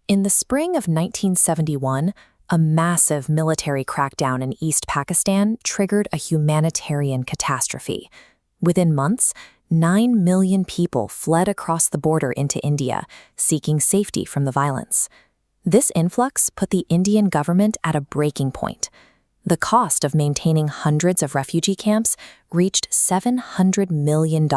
In the spring of 1971, a massive military crackdown in East Pakistan triggered a humanitarian catastrophe. Within months, 9 million people fled across the border into India, seeking safety from the violence. This influx put the Indian government at a breaking point. The cost of maintaining hundreds of refugee camps reached $700 million,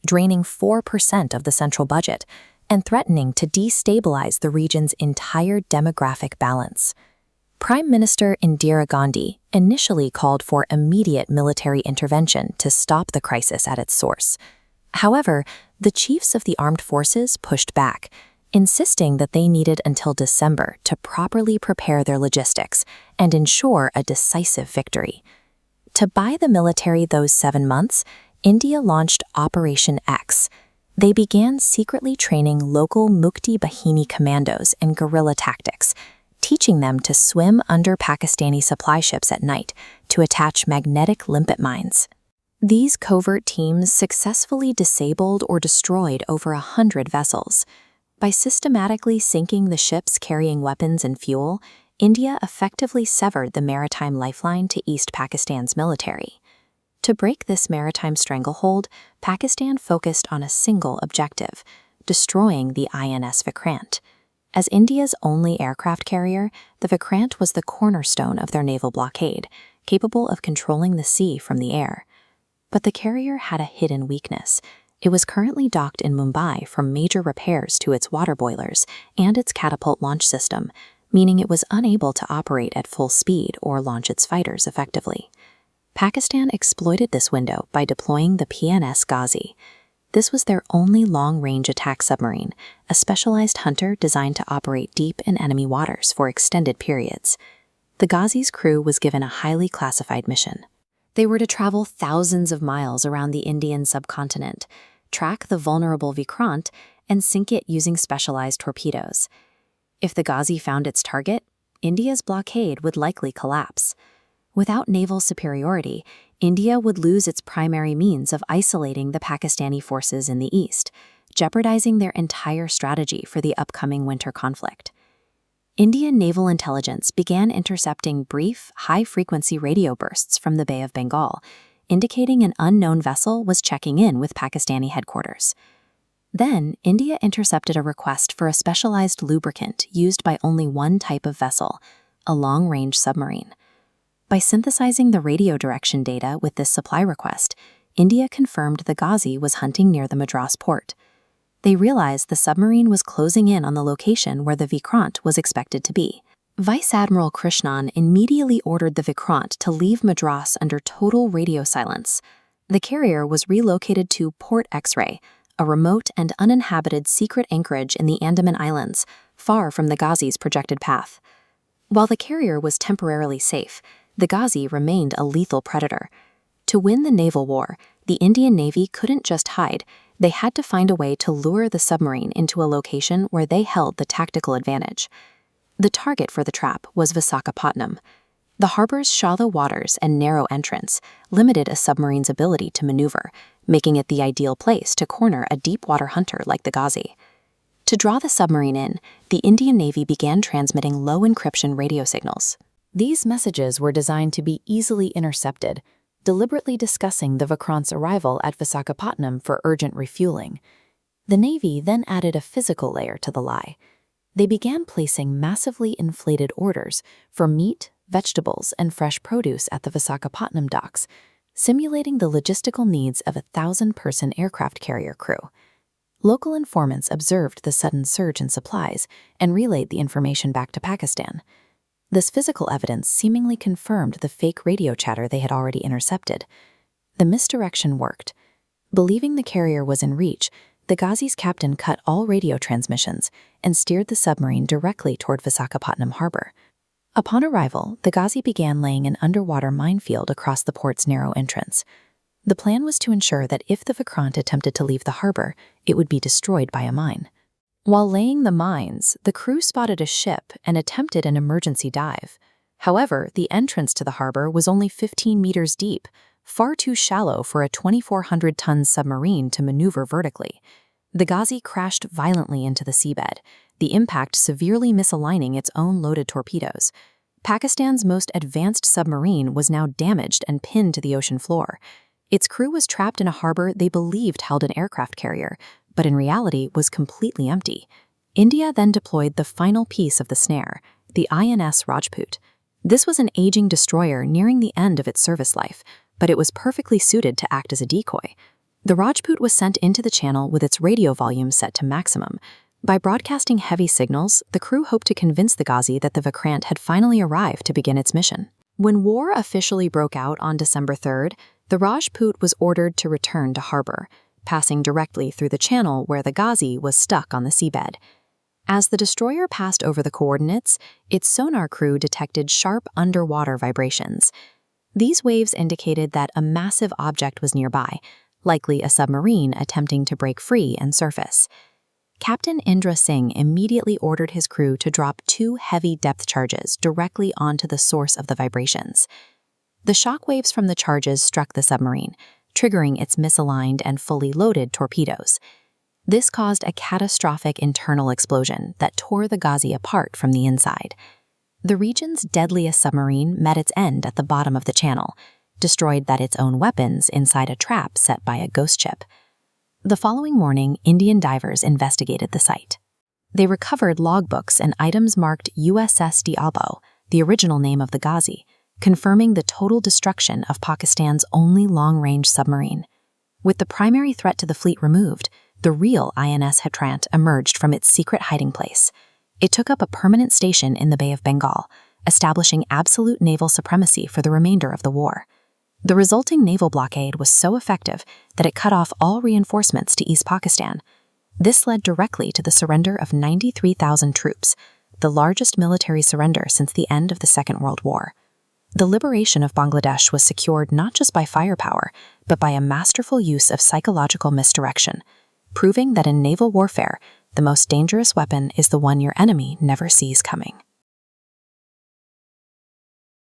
draining 4% of the central budget and threatening to destabilize the region's entire demographic balance. Prime Minister Indira Gandhi initially called for immediate military intervention to stop the crisis at its source. However, the chiefs of the armed forces pushed back, insisting that they needed until December to properly prepare their logistics and ensure a decisive victory. To buy the military those 7 months, India launched Operation X. They began secretly training local Mukti Bahini commandos in guerrilla tactics, teaching them to swim under Pakistani supply ships at night to attach magnetic limpet mines. These covert teams successfully disabled or destroyed over 100 vessels. By systematically sinking the ships carrying weapons and fuel, India effectively severed the maritime lifeline to East Pakistan's military. To break this maritime stranglehold, Pakistan focused on a single objective: destroying the INS Vikrant. As India's only aircraft carrier, the Vikrant was the cornerstone of their naval blockade, capable of controlling the sea from the air. But the carrier had a hidden weakness. It was currently docked in Mumbai for major repairs to its water boilers and its catapult launch system, meaning it was unable to operate at full speed or launch its fighters effectively. Pakistan exploited this window by deploying the PNS Ghazi. This was their only long-range attack submarine, a specialized hunter designed to operate deep in enemy waters for extended periods. The Ghazi's crew was given a highly classified mission. They were to travel thousands of miles around the Indian subcontinent, track the vulnerable Vikrant, and sink it using specialized torpedoes. If the Ghazi found its target, India's blockade would likely collapse. Without naval superiority, India would lose its primary means of isolating the Pakistani forces in the east, jeopardizing their entire strategy for the upcoming winter conflict. Indian naval intelligence began intercepting brief, high-frequency radio bursts from the Bay of Bengal, indicating an unknown vessel was checking in with Pakistani headquarters. Then, India intercepted a request for a specialized lubricant used by only one type of vessel, a long-range submarine. By synthesizing the radio direction data with this supply request, India confirmed the Ghazi was hunting near the Madras port. They realized the submarine was closing in on the location where the Vikrant was expected to be. Vice Admiral Krishnan immediately ordered the Vikrant to leave Madras under total radio silence. The carrier was relocated to Port X-Ray, a remote and uninhabited secret anchorage in the Andaman Islands, far from the Ghazi's projected path. While the carrier was temporarily safe, the Ghazi remained a lethal predator. To win the naval war, the Indian Navy couldn't just hide. They had to find a way to lure the submarine into a location where they held the tactical advantage. The target for the trap was Visakhapatnam. The harbor's shallow waters and narrow entrance limited a submarine's ability to maneuver, making it the ideal place to corner a deep-water hunter like the Ghazi. To draw the submarine in, the Indian Navy began transmitting low-encryption radio signals. These messages were designed to be easily intercepted, deliberately discussing the Vikrant's arrival at Visakhapatnam for urgent refueling. The Navy then added a physical layer to the lie. They began placing massively inflated orders for meat, vegetables, and fresh produce at the Visakhapatnam docks, simulating the logistical needs of a 1,000-person aircraft carrier crew. Local informants observed the sudden surge in supplies and relayed the information back to Pakistan. This physical evidence seemingly confirmed the fake radio chatter they had already intercepted. The misdirection worked. Believing the carrier was in reach, the Ghazi's captain cut all radio transmissions and steered the submarine directly toward Visakhapatnam harbor. Upon arrival, the Ghazi began laying an underwater minefield across the port's narrow entrance. The plan was to ensure that if the Vikrant attempted to leave the harbor, it would be destroyed by a mine. While laying the mines, the crew spotted a ship and attempted an emergency dive. However, the entrance to the harbor was only 15 meters deep, far too shallow for a 2,400-ton submarine to maneuver vertically. The Ghazi crashed violently into the seabed, the impact severely misaligning its own loaded torpedoes. Pakistan's most advanced submarine was now damaged and pinned to the ocean floor. Its crew was trapped in a harbor they believed held an aircraft carrier, but in reality was completely empty. India then deployed the final piece of the snare, the INS Rajput. This was an aging destroyer nearing the end of its service life, but it was perfectly suited to act as a decoy. The Rajput was sent into the channel with its radio volume set to maximum. By broadcasting heavy signals, the crew hoped to convince the Ghazi that the Vikrant had finally arrived to begin its mission. When war officially broke out on December 3rd, the Rajput was ordered to return to harbor, passing directly through the channel where the Ghazi was stuck on the seabed. As the destroyer passed over the coordinates, its sonar crew detected sharp underwater vibrations. These waves indicated that a massive object was nearby, likely a submarine attempting to break free and surface. Captain Indra Singh immediately ordered his crew to drop 2 heavy depth charges directly onto the source of the vibrations. The shock waves from the charges struck the submarine, triggering its misaligned and fully loaded torpedoes. This caused a catastrophic internal explosion that tore the Ghazi apart from the inside. The region's deadliest submarine met its end at the bottom of the channel, destroyed its own weapons inside a trap set by a ghost ship. The following morning, Indian divers investigated the site. They recovered logbooks and items marked USS Diabo, the original name of the Ghazi, confirming the total destruction of Pakistan's only long-range submarine. With the primary threat to the fleet removed, the real INS Vikrant emerged from its secret hiding place. It took up a permanent station in the Bay of Bengal, establishing absolute naval supremacy for the remainder of the war. The resulting naval blockade was so effective that it cut off all reinforcements to East Pakistan. This led directly to the surrender of 93,000 troops, the largest military surrender since the end of the Second World War. The liberation of Bangladesh was secured not just by firepower, but by a masterful use of psychological misdirection, proving that in naval warfare, the most dangerous weapon is the one your enemy never sees coming.